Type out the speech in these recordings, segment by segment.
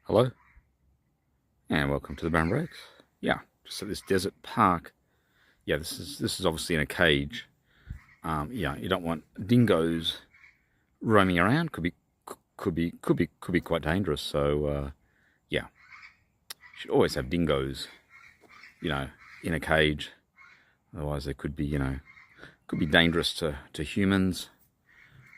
Hello, and welcome to the Brown Breaks. Yeah, just at this desert park. Yeah, this is obviously in a cage. Yeah, you don't want dingoes roaming around. Could be quite dangerous. So yeah, you should always have dingoes, in a cage. Otherwise, they could be, could be dangerous to humans.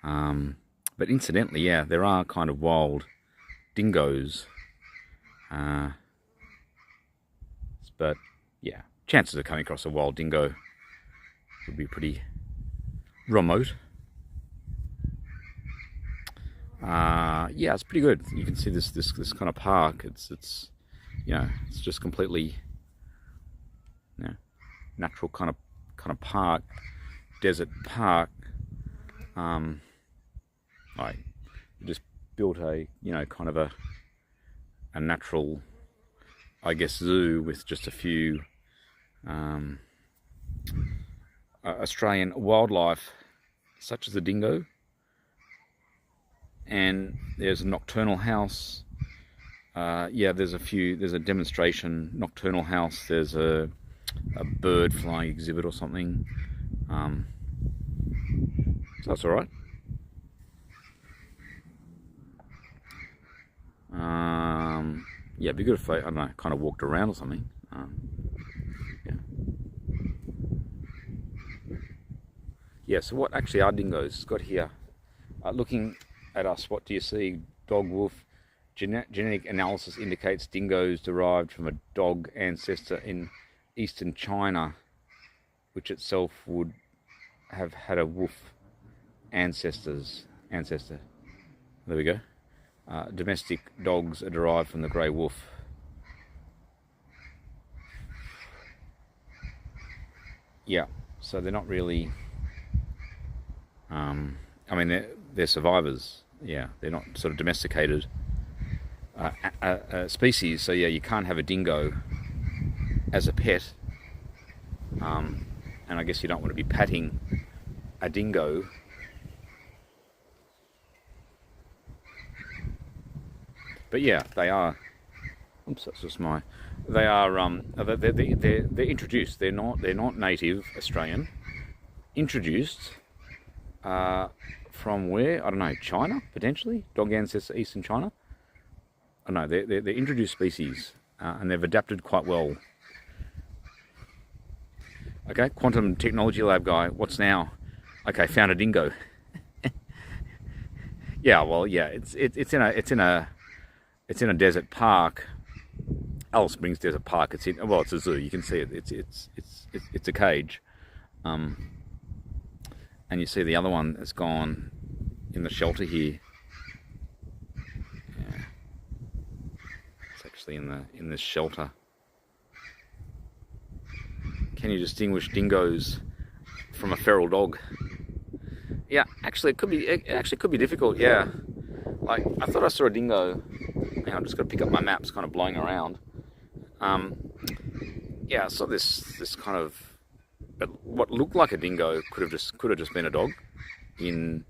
But incidentally, yeah, there are kind of wild dingoes. Uh, but yeah, chances of coming across a wild dingo would be pretty remote. Yeah, it's pretty good. You can see this kind of park. It's just completely, natural kind of park, desert park. Like just built a kind of a natural, I guess, zoo with just a few Australian wildlife, such as the dingo. And there's a nocturnal house. Yeah, there's a demonstration nocturnal house. There's a bird flying exhibit or something. So that's all right. Yeah, it'd be good if I don't know, kind of walked around or something. Yeah. Yeah. So what actually are dingoes? It's got here. Looking at us, what do you see? Dog, wolf. Genetic analysis indicates dingoes derived from a dog ancestor in eastern China, which itself would have had a wolf ancestor. There we go. Domestic dogs are derived from the grey wolf. Yeah, so they're not really. I mean, they're survivors. Yeah, they're not sort of domesticated species. So yeah, you can't have a dingo as a pet. And I guess you don't want to be patting a dingo. But yeah, they are. Oops, that's just my. They are. They're introduced. They're not native Australian. Introduced from where? I don't know. China potentially. Dog ancestor Eastern China. I don't know. They're introduced species, and they've adapted quite well. Okay, quantum technology lab guy. What's now? Okay, found a dingo. Yeah, well, yeah. It's in a desert park. Alice Springs Desert Park. It's a zoo. You can see it. It's a cage. And you see the other one that's gone in the shelter here. Yeah. It's actually in this shelter. Can you distinguish dingoes from a feral dog? Yeah, actually, it could be difficult. Yeah, like I thought I saw a dingo. Hang on, I'm just got to pick up my maps, kind of blowing around. Yeah, I saw this kind of, what looked like a dingo could have just been a dog in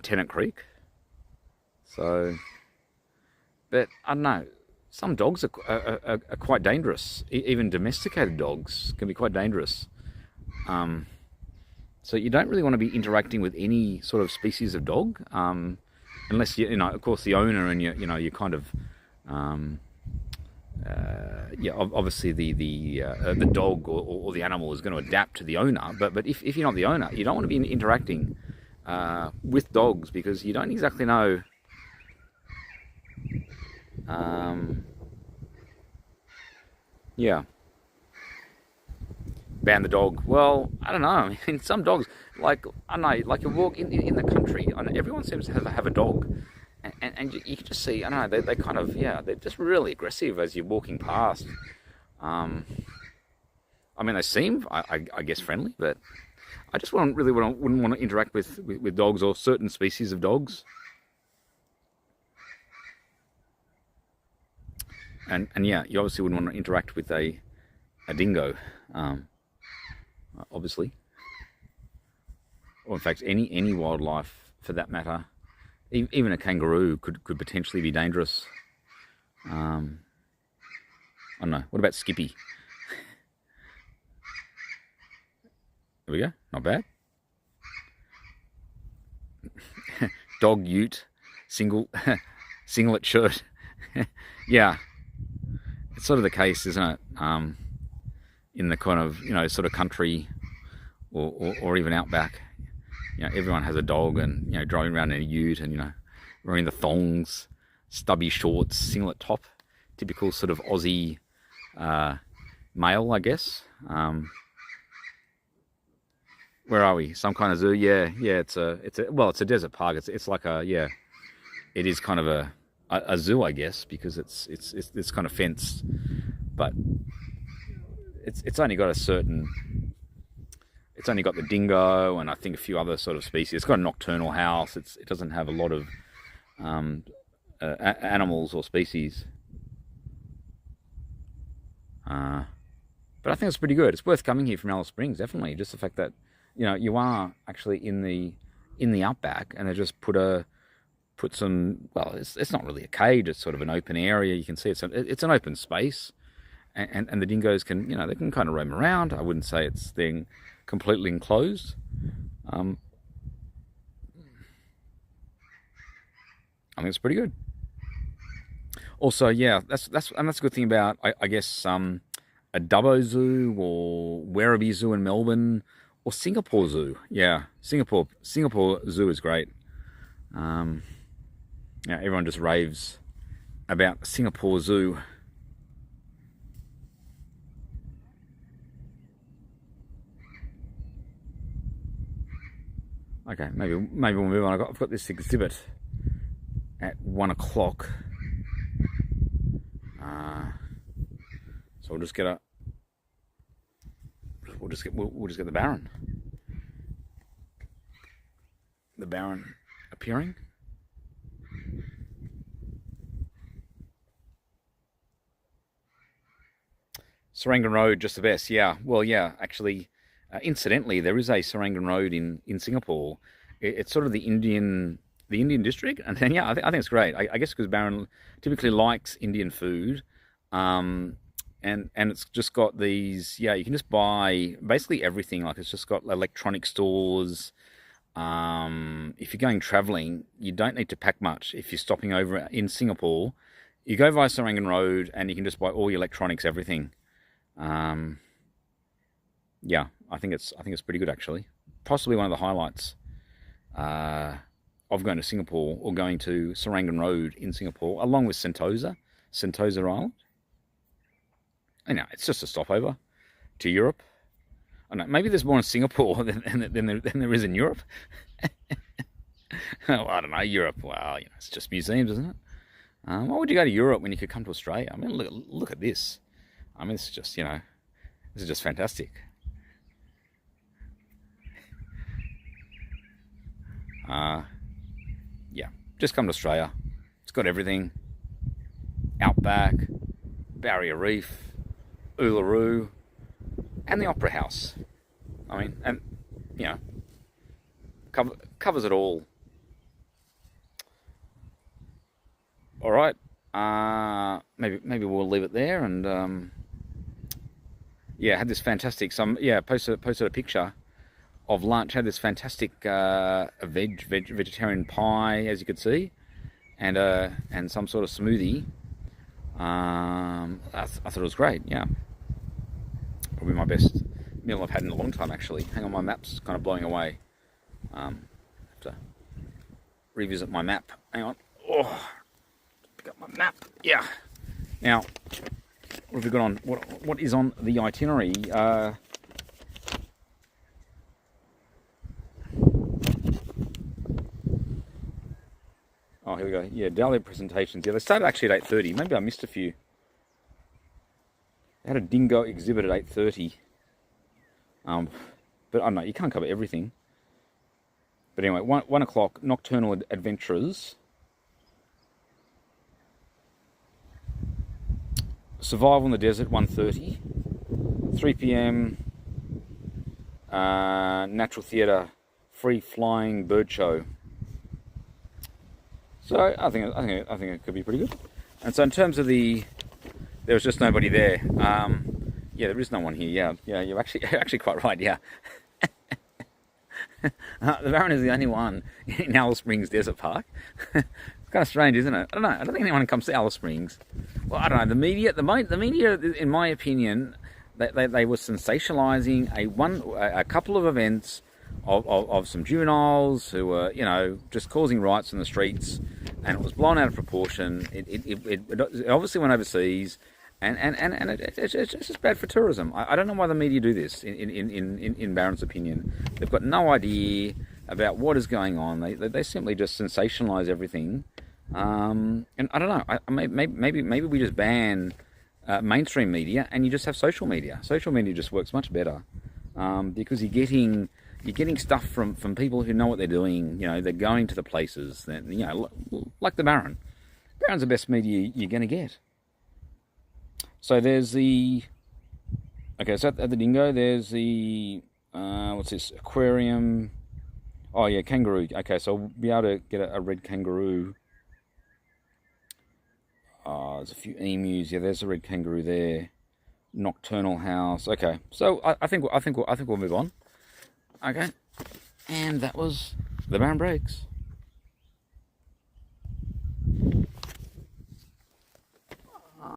Tennant Creek. So, but I don't know. Some dogs are quite dangerous. Even domesticated dogs can be quite dangerous. So you don't really want to be interacting with any sort of species of dog, unless of course, the owner and you kind of, yeah, obviously the dog or the animal is going to adapt to the owner. But if you're not the owner, you don't want to be interacting with dogs, because you don't exactly know. Yeah, ban the dog. Well, I don't know. I mean, some dogs, like I don't know, like you walk in the country, and everyone seems to have a dog, and you can just see. I don't know. They kind of, yeah, they're just really aggressive as you're walking past. I mean, they seem, I guess, friendly, but I just wouldn't want to interact with dogs or certain species of dogs. And yeah, you obviously wouldn't want to interact with a dingo, obviously, or in fact any wildlife for that matter. Even a kangaroo could potentially be dangerous. I don't know. What about Skippy? There we go. Not bad. Dog ute, singlet shirt. Yeah, it's sort of the case, isn't it? In the kind of, sort of country or even outback, everyone has a dog, and driving around in a ute, and wearing the thongs, stubby shorts, singlet top, typical sort of Aussie male, I guess. Where are we? Some kind of zoo? Yeah. It's a desert park. It's like it is kind of a zoo, I guess, because it's kind of fenced, but it's only got it's only got the dingo and I think a few other sort of species. It's got a nocturnal house. It doesn't have a lot of animals or species. But I think it's pretty good. It's worth coming here from Alice Springs, definitely. Just the fact that you are actually in the outback, and they just put some. Well, it's not really a cage. It's sort of an open area. You can see it's an open space, and the dingoes can they can kind of roam around. I wouldn't say it's then completely enclosed. I think it's pretty good. Also, yeah, that's a good thing about I guess a Dubbo Zoo or Werribee Zoo in Melbourne or Singapore Zoo. Yeah, Singapore Zoo is great. Everyone just raves about Singapore Zoo. Okay, maybe we'll move on. I've got this exhibit at 1 o'clock. So we'll just get the Baron. The Baron appearing. Serangoon Road, just the best. Yeah. Well, yeah. Actually, incidentally, there is a Serangoon Road in Singapore. It's sort of the Indian district, and then I think it's great. I guess because Baron typically likes Indian food. And it's just got these, you can just buy basically everything. Like, it's just got electronic stores. If you're going traveling, you don't need to pack much. If you're stopping over in Singapore, you go via Serangoon Road and you can just buy all your electronics, everything. I think it's pretty good, actually. Possibly one of the highlights of going to Singapore, or going to Serangoon Road in Singapore, along with Sentosa Island. It's just a stopover to Europe. I don't know, maybe there's more in Singapore than there is in Europe. Well, I don't know, Europe. Well, it's just museums, isn't it? Why would you go to Europe when you could come to Australia? I mean, look at this. I mean, this is just fantastic. Just come to Australia. It's got everything. Outback, Barrier Reef, Uluru, and the Opera House. I mean, and covers it all. All right. Maybe we'll leave it there, and had this fantastic. Posted a picture of lunch. Had this fantastic vegetarian pie, as you could see, and some sort of smoothie. I thought it was great. Yeah, probably my best meal I've had in a long time, actually. Hang on, my map's kind of blowing away. Have to revisit my map. Hang on. Oh, pick up my map. Yeah. Now, what have we got on? What is on the itinerary? Oh, here we go. Yeah, Dahlia presentations. Yeah, they started actually at 8:30. Maybe I missed a few. They had a dingo exhibit at 8:30. But I don't know, you can't cover everything. But anyway, 1 o'clock, Nocturnal Adventures. Survival in the Desert, 1:30. 3 p.m. Natural Theatre, Free Flying Bird Show. So I think it could be pretty good. And so in terms of there was just nobody there. Yeah, there is no one here. Yeah, you're actually quite right. Yeah, the Baron is the only one in Alice Springs Desert Park. It's kind of strange, isn't it? I don't know. I don't think anyone comes to Alice Springs. Well, I don't know. The media, in my opinion, they were sensationalizing a couple of events of some juveniles who were, just causing riots in the streets, and it was blown out of proportion. It obviously went overseas, and it's just bad for tourism. I don't know why the media do this. In Barron's opinion, they've got no idea about what is going on. They simply just sensationalize everything. And I don't know. Maybe we just ban mainstream media, and you just have social media. Social media just works much better because you're getting stuff from people who know what they're doing. They're going to the places that, like the Baron. Baron's the best media you're going to get. So there's so at the Dingo, there's the what's this, aquarium? Oh yeah, kangaroo. Okay, so I'll be able to get a red kangaroo. There's a few emus. Yeah, there's a red kangaroo there. Nocturnal house. Okay, so I think we'll move on. Okay, and that was the Baron Breaks.